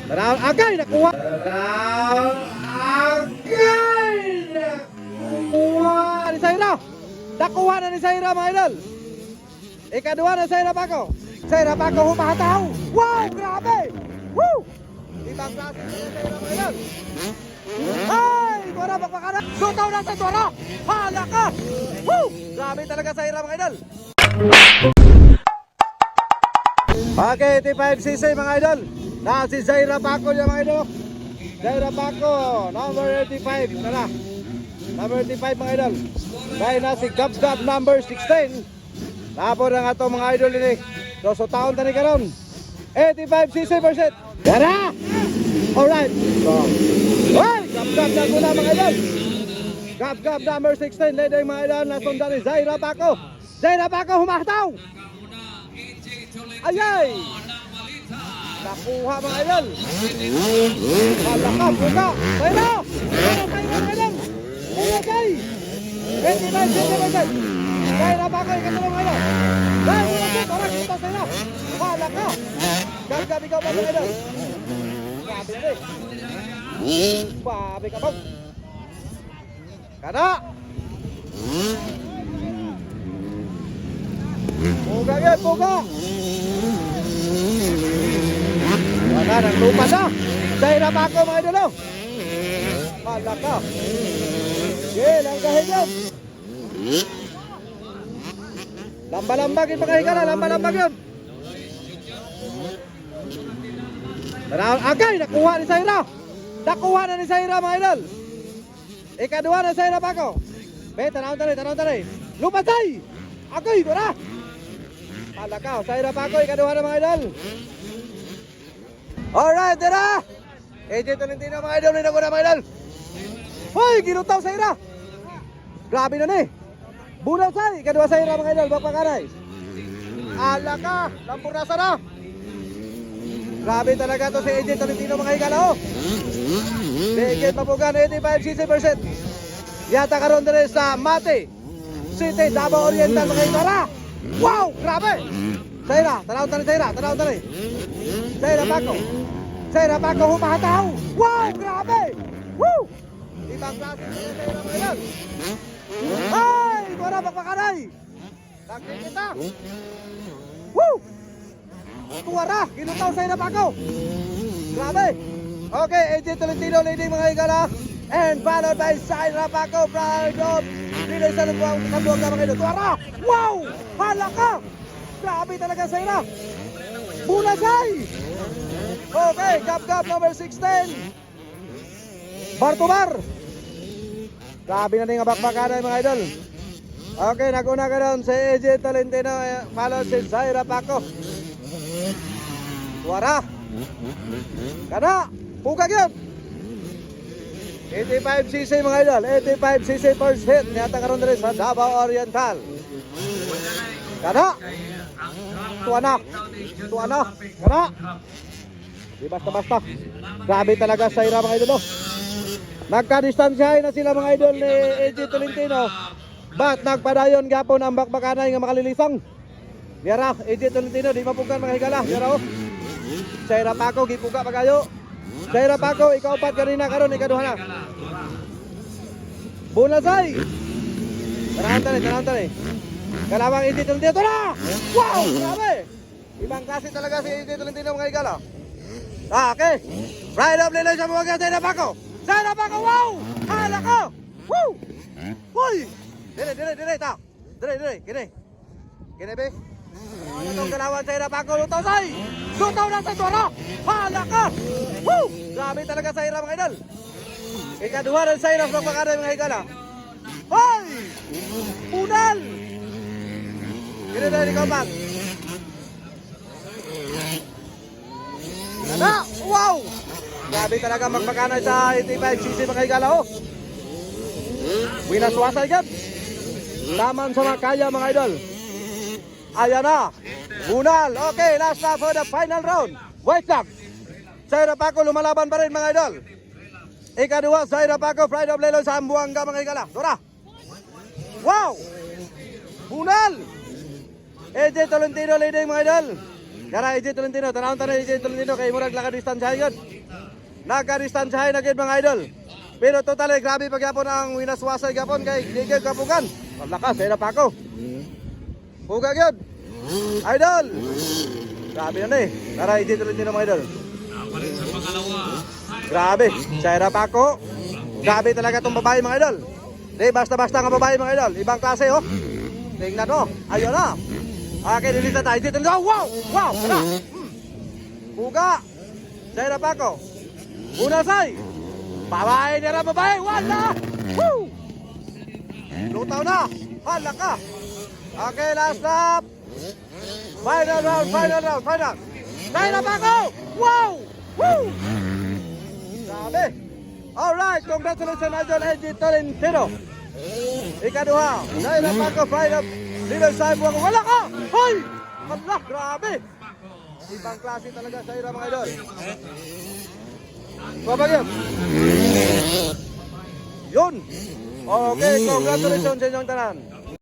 Tanaw, agay nakuha. Tanaw, agay nakuha ni Zaira. Nakuha na ni Zaira mga idol. Ikaduha na Zaira Paco. Zaira Paco humahataw. Wow, grabe. Woo! Ibang klase ni Zaira mga idol. Ay, tuwara magpakana. Sutaw na sa tuwara. Hala ka. Woo! Grabe talaga Zaira mga idol. Okay, 85cc mga idol. Na si Zaira Paco yung mga idol. Zaira Paco, number 85. Tara. Number 85 mga idol. Dahil na si Gab Gab number 16. Napon ang ato mga idol ini. So taon tani karon. 85cc per set. Tara! Alright. So, hey, Gab Gab na muna mga idol. Gab Gab number 16. Lady mga idol. Nasundan ni Zaira Paco. Zaira Paco humahataw. Ayay! Nakuha mga idol. Malakap, buka. Zaira! Zaira mga idol. Ulagay! 85cc. Zaira Paco, ikatulong mga idol. Dahil ulagay, parang kita Zaira. Malakap. Gagab ikaw pa mga idol. Grabe na eh. Babi ka pa. Kada! Puga yan, puga! Wala nang lupa na! Zaira Paco mga idol! Malaka! Okay, langgahin yan! Lamba-lambag yung pagkahiga na, lamba-lambag yun! Agay, nakuha ni Zaira! Nakuha na ni Zaira mga idol! Ikaduha na Zaira Paco! Be, tanaw tanay! Lupatay! Agay, dura! Malakaw, Zaira Paco, ikaduha na mga idol! Alright, tira! AJ Tolentino mga idol, ninago na mga idol! Hoy, ginutaw Zaira! Grabe na ni! Bunasay, ikaduha Zaira mga idol, bakpakanay! Alaka, lampurasa na! Grabe talaga to si AJ Tolentino mga higala, oh! Digit mapugan, 85cc per set! Yata karon din sa Mate City, Davao Oriental mga higala! Wow, grabe! Zaira, tanaw tani Zaira, tanaw tani! Zaira Paco humahataw! Wow, grabe! Woo! Ibang klase ni Zaira mga idol! Ay, tuwara magpakanay! Nagkikita! Woo! Tuwara, ginutaw Zaira Paco! Grabe! Okay, AJ Tolentino leading mga higala, and followed by Zaira Paco, pride of Pinoy sa lubuang kabuang na mga idol. Tuwara! Wow! Hala ka! Grabe talaga Zaira! Bunasay! Okay, Gab number 16. Bar to bar. Grabe na rin ang bakbakanan mga idol. Okay, nag-una ka doon si AJ Tolentino, follow si Zaira Paco. Tuwara. Kada, pugag yun. 85cc mga idol, 85cc first hit. Niyata ka rin rin sa Davao Oriental. Kada. Tuwana. Kada. Di basta-basta. Grabe talaga Zaira mga idol. Nagka-distansyahin na sila mga idol ni AJ Tolentino. But nagpadayon gapon ang bakbakanay nga makalilisang. Diyara, AJ Tolentino, di mapugan mga higala. Diyara o. Zaira Paco, gipuga pagayo. Zaira Paco, ikaw pat kanina karon ikaduha na. Bunasay. Tanahan tani. Kalawang AJ Tolentino. Ito na! Wow! Grabe! Ibang klase talaga si AJ Tolentino mga higala. Okay. Right up nila sa mga Zaira Paco. Zaira Paco, wow! Hala ka! Woo! Uy! Dire, ta. Dire. Gini, be. Ano itong galawan Zaira Paco, lutaw say! Lutaw na sa tuwara! Hala ka! Woo! Grabe talaga Zaira mga idol. Ikaduha ng Zaira sa pagkakaroon mga higala. Hoy! Punal! Gini na ikaw pa. Ano? Wow! Grabe talaga magpakanay sa 85cc mga higala, oh! Winaswasay yan! Taman sa mga kaya mga idol. Ayan na. Bunal. Okay, last na for the final round. Wait lang. Zaira Paco lumalaban pa rin mga idol. Ikaduha, Zaira Paco, Pride of Lelo sa Ambuanga mga higala. Dora. Wow. Bunal. AJ Tolentino leading mga idol. Kara EJ Tolentino, tanawon tanan EJ Tolentino kay murag naka-distansyahay yun. Naka-distansyahay na gid mga idol. Pero totally grabe pagyapon ang winaswasay gyapon kay Digay Kapugan. Malakas ay pa ako. Puga gyud. Idol. Grabe na eh. Kara EJ Tolentino mga idol. Grabe, sayra pa ako. Grabe talaga tong babae mga idol. Di basta-basta nga babae mga idol. Ibang klase oh. Tingnan mo. Ayun na. Okay, nilista tayo dito. Wow! Wow! Tara! Puga! Sayra pa ako. Unasay! Babae niya na babae! Wala! Woo! Lutaw na! Hala ka! Okay, last lap! Final round! Final round! Final! Sayra pa ako! Wow! Woo! Grabe! Alright! Congratulations Idol EJ Tolentino! Ikaduha! Sayra pa ako! Final! Little side mo ako! Wala ka! Hoy! Hala! Grabe! Ibang klase talaga sayra mga idol! Babagyan! Yun! Okay, congratulations sa inyong tanan!